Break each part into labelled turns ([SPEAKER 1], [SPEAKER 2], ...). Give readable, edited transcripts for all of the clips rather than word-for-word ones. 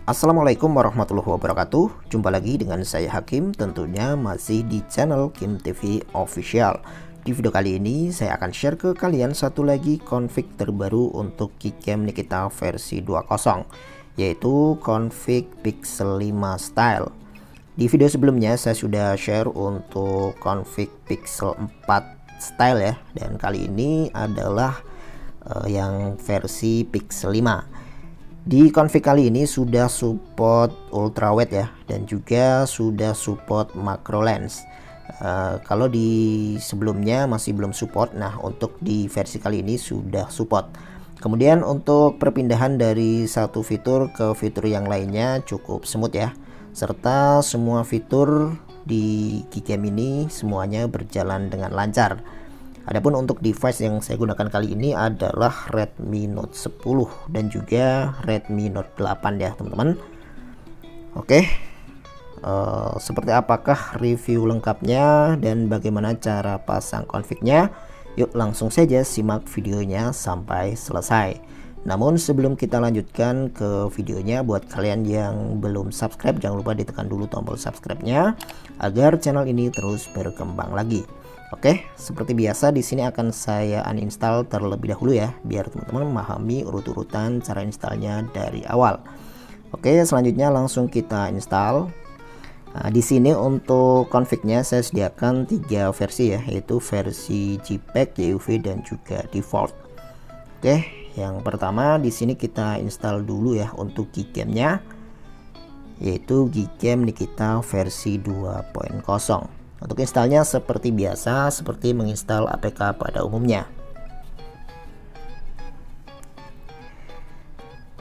[SPEAKER 1] Assalamualaikum warahmatullahi wabarakatuh. Jumpa lagi dengan saya Hakim, tentunya masih di channel Kim TV Official. Di video kali ini saya akan share ke kalian satu lagi config terbaru untuk Gcam Nikita versi 20, yaitu config Pixel 5 style. Di video sebelumnya saya sudah share untuk config Pixel 4 style ya, dan kali ini adalah yang versi Pixel 5. Di config kali ini sudah support ultrawide ya, dan juga sudah support macro lens. Kalau di sebelumnya masih belum support, nah untuk di versi kali ini sudah support. Kemudian untuk perpindahan dari satu fitur ke fitur yang lainnya cukup smooth ya, serta semua fitur di Gcam ini semuanya berjalan dengan lancar. Adapun untuk device yang saya gunakan kali ini adalah Redmi Note 10 dan juga Redmi Note 8 ya teman-teman. Oke, seperti apakah review lengkapnya dan bagaimana cara pasang config-nya? Yuk langsung saja simak videonya sampai selesai. Namun sebelum kita lanjutkan ke videonya, buat kalian yang belum subscribe jangan lupa ditekan dulu tombol subscribe-nya agar channel ini terus berkembang lagi. Oke, seperti biasa di sini akan saya uninstall terlebih dahulu ya, biar teman-teman memahami urut-urutan cara installnya dari awal. Oke, selanjutnya langsung kita install. Nah, di sini untuk config-nya saya sediakan 3 versi ya, yaitu versi JPEG, YUV dan juga default. Oke, yang pertama di sini kita install dulu ya untuk Gcam-nya, yaitu Gcam Nikita versi 2.0. Untuk installnya seperti biasa, seperti menginstal APK pada umumnya.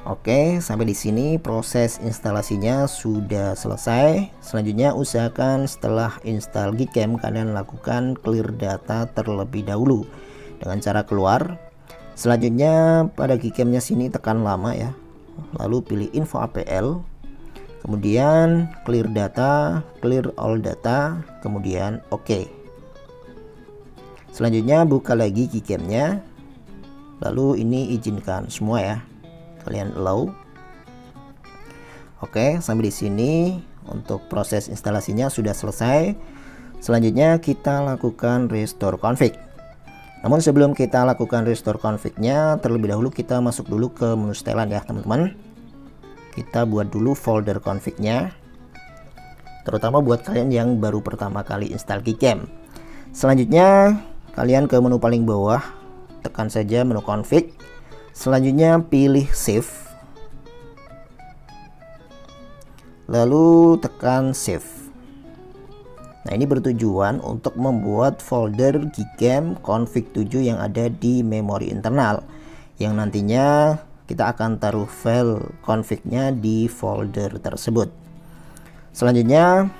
[SPEAKER 1] Oke, sampai di sini proses instalasinya sudah selesai. Selanjutnya usahakan setelah install Gcam kalian lakukan clear data terlebih dahulu dengan cara keluar. Selanjutnya pada Gcam-nya sini tekan lama ya, lalu pilih info APL. Kemudian clear data, clear all data, kemudian OK. Selanjutnya buka lagi Gcam-nya, lalu ini izinkan semua ya, kalian allow. Oke, sampai di sini untuk proses instalasinya sudah selesai. Selanjutnya kita lakukan restore config. Namun sebelum kita lakukan restore config-nya, terlebih dahulu kita masuk dulu ke menu setelan ya teman-teman. Kita buat dulu folder config-nya, terutama buat kalian yang baru pertama kali install Gcam. Selanjutnya kalian ke menu paling bawah, tekan saja menu config. Selanjutnya pilih save, lalu tekan save. Nah, ini bertujuan untuk membuat folder Gcam config 7 yang ada di memori internal, yang nantinya kita akan taruh file config-nya di folder tersebut. Selanjutnya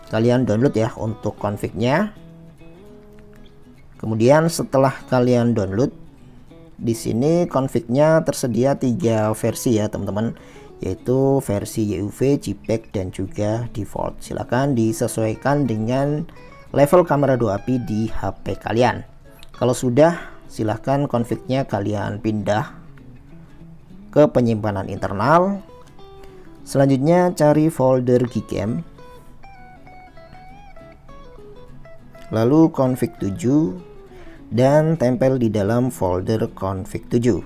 [SPEAKER 1] kalian download ya untuk config-nya. Kemudian setelah kalian download, di sini config-nya tersedia 3 versi ya teman-teman, yaitu versi YUV, JPEG dan juga default. Silahkan disesuaikan dengan level kamera 2API di HP kalian. Kalau sudah, silahkan config-nya kalian pindah ke penyimpanan internal. Selanjutnya cari folder Gcam, lalu config 7 dan tempel di dalam folder config 7.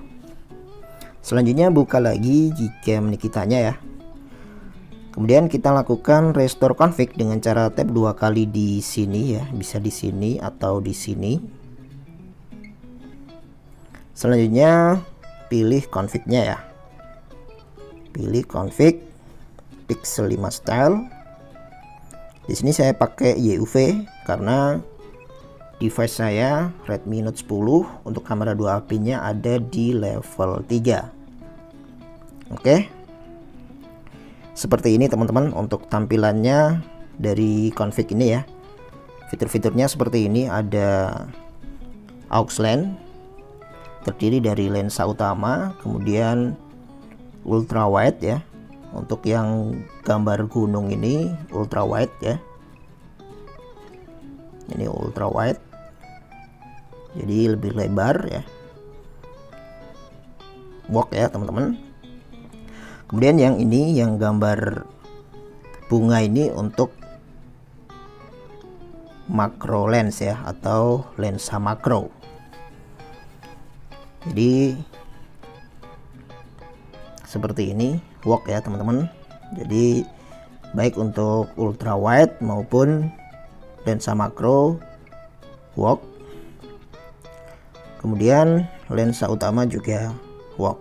[SPEAKER 1] Selanjutnya buka lagi Gcam Nikitanya ya. Kemudian kita lakukan restore config dengan cara tap 2 kali di sini ya, bisa di sini atau di sini. Selanjutnya pilih config-nya ya. Pilih config Pixel 5 style. Di sini saya pakai YUV. karena device saya Redmi Note 10 untuk kamera 2 HP nya ada di level 3. Oke, seperti ini teman-teman untuk tampilannya dari config ini ya. Fitur-fiturnya seperti ini, ada aux lens terdiri dari lensa utama, kemudian ultra wide ya. Untuk yang gambar gunung ini ultra wide ya. Ini ultra wide. Jadi lebih lebar ya. Wok ya teman-teman. Kemudian yang ini yang gambar bunga ini untuk macro lens ya, atau lensa makro. Jadi seperti ini wok ya teman-teman. Jadi baik untuk ultra wide maupun lensa makro wok. Kemudian lensa utama juga wok.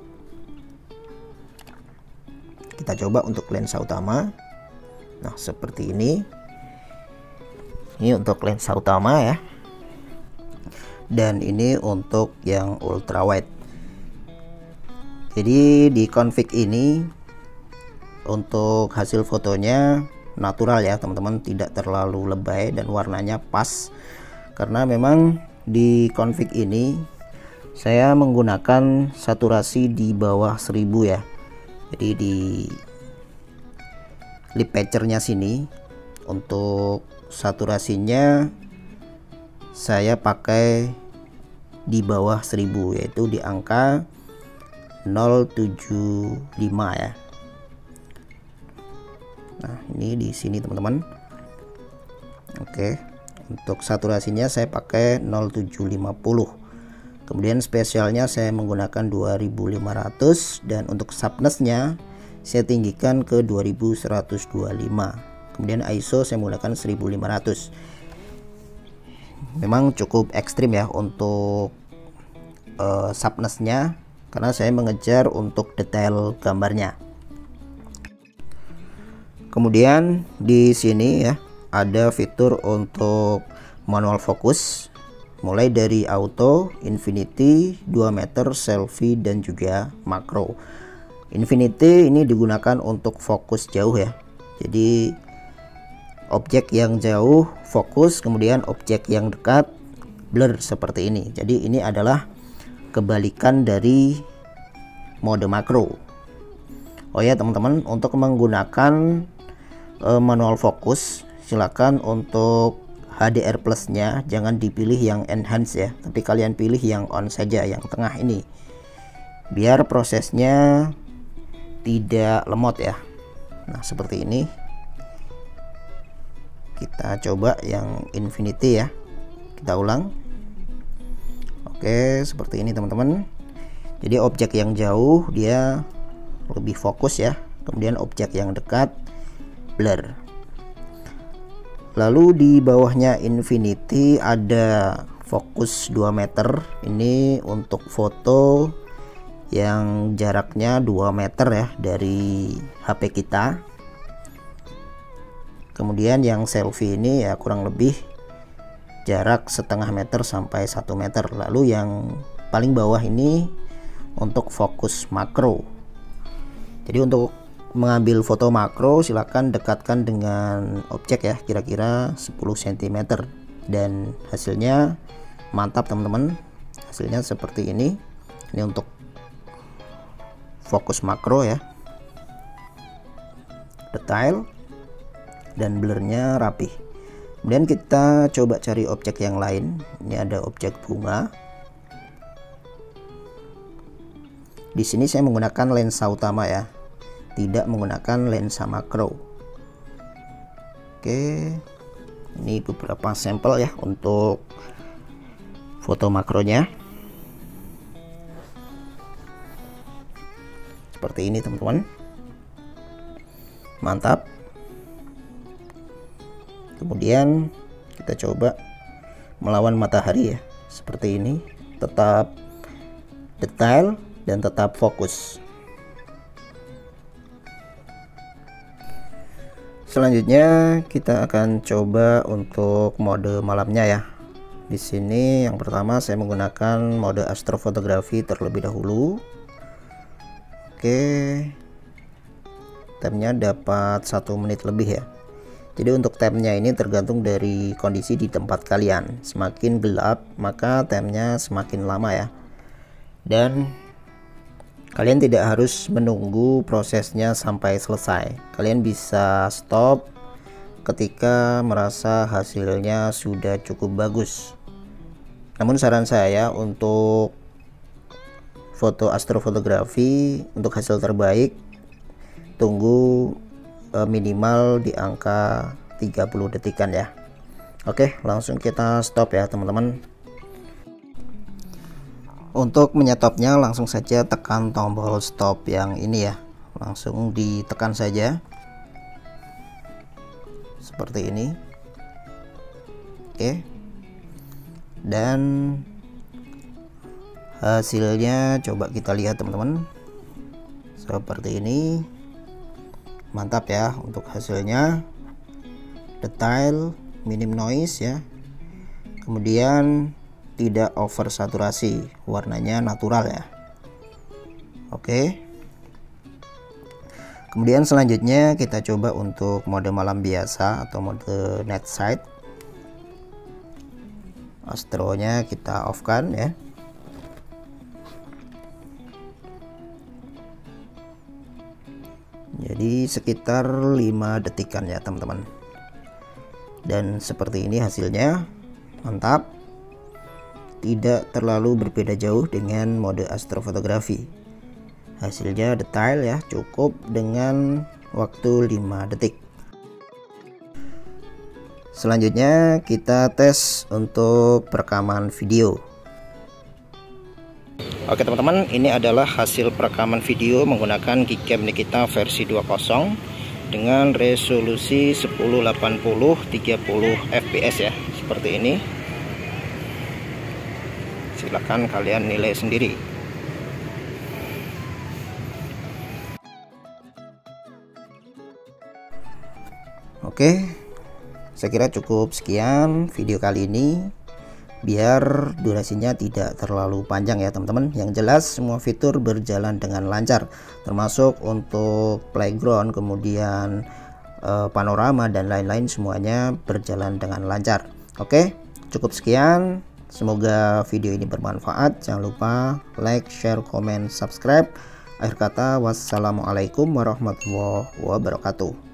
[SPEAKER 1] Kita coba untuk lensa utama. Nah seperti ini. Ini untuk lensa utama ya. Dan ini untuk yang ultra wide. Jadi di config ini untuk hasil fotonya natural ya teman-teman, tidak terlalu lebay dan warnanya pas. Karena memang di config ini saya menggunakan saturasi di bawah 1000 ya. Jadi di lip patchernya sini untuk saturasinya saya pakai di bawah 1000, yaitu di angka 075 ya. Nah ini di sini teman-teman. Oke, untuk saturasinya saya pakai 0750. Kemudian spesialnya saya menggunakan 2500, dan untuk sharpnessnya saya tinggikan ke 2125. Kemudian ISO saya menggunakan 1500. Memang cukup ekstrim ya untuk sharpnessnya, karena saya mengejar untuk detail gambarnya. Kemudian di sini ya ada fitur untuk manual fokus, mulai dari auto, infinity, 2 meter, selfie, dan juga makro. Infinity ini digunakan untuk fokus jauh ya. Jadi objek yang jauh fokus, kemudian objek yang dekat blur seperti ini. Jadi ini adalah kebalikan dari mode makro. Oh ya teman-teman, untuk menggunakan manual fokus silakan untuk HDR plusnya jangan dipilih yang enhance ya, tapi kalian pilih yang on saja, yang tengah ini, biar prosesnya tidak lemot ya. Nah seperti ini. Kita coba yang infinity ya, kita ulang. Oke seperti ini teman-teman. Jadi objek yang jauh dia lebih fokus ya, kemudian objek yang dekat blur. Lalu di bawahnya infinity ada fokus 2 meter. Ini untuk foto yang jaraknya 2 meter ya dari HP kita. Kemudian yang selfie ini ya kurang lebih jarak setengah meter sampai 1 meter. Lalu yang paling bawah ini untuk fokus makro. Jadi untuk mengambil foto makro silakan dekatkan dengan objek ya, kira-kira 10 cm, dan hasilnya mantap teman-teman. Hasilnya seperti ini. Ini untuk fokus makro ya, detail dan blurnya rapi. Kemudian kita coba cari objek yang lain. Ini ada objek bunga. Di sini saya menggunakan lensa utama ya, tidak menggunakan lensa makro. Oke, ini beberapa sampel ya untuk foto makronya. Seperti ini teman-teman, mantap. Kemudian kita coba melawan matahari ya, seperti ini, tetap detail dan tetap fokus. Selanjutnya kita akan coba untuk mode malamnya ya. Di sini yang pertama saya menggunakan mode astrofotografi terlebih dahulu. Oke, time-nya dapat 1 menit lebih ya. Jadi untuk time-nya ini tergantung dari kondisi di tempat kalian. Semakin gelap maka time-nya semakin lama ya. Dan kalian tidak harus menunggu prosesnya sampai selesai. Kalian bisa stop ketika merasa hasilnya sudah cukup bagus. Namun saran saya untuk foto astrofotografi untuk hasil terbaik tunggu minimal di angka 30 detikan ya. Oke, langsung kita stop ya teman-teman. Untuk menyetopnya langsung saja tekan tombol stop yang ini ya, langsung ditekan saja seperti ini. Oke, dan hasilnya coba kita lihat teman-teman, seperti ini. Mantap ya untuk hasilnya, detail, minim noise ya, kemudian tidak over saturasi, warnanya natural ya. Oke, kemudian selanjutnya kita coba untuk mode malam biasa atau mode night sight. Astronya kita off kan ya. Jadi sekitar 5 detikan ya teman-teman. Dan seperti ini hasilnya, mantap. Tidak terlalu berbeda jauh dengan mode astrofotografi. Hasilnya detail ya, cukup dengan waktu 5 detik. Selanjutnya kita tes untuk perekaman video. Oke teman-teman, ini adalah hasil perekaman video menggunakan Gcam Nikita versi 2.0 dengan resolusi 1080 30 fps ya, seperti ini. Silakan kalian nilai sendiri. Oke, saya kira cukup sekian video kali ini, biar durasinya tidak terlalu panjang ya teman-teman. Yang jelas semua fitur berjalan dengan lancar, termasuk untuk playground, kemudian panorama dan lain-lain, semuanya berjalan dengan lancar. Oke, cukup sekian. Semoga video ini bermanfaat. Jangan lupa like, share, komen, subscribe. Akhir kata, wassalamualaikum warahmatullahi wabarakatuh.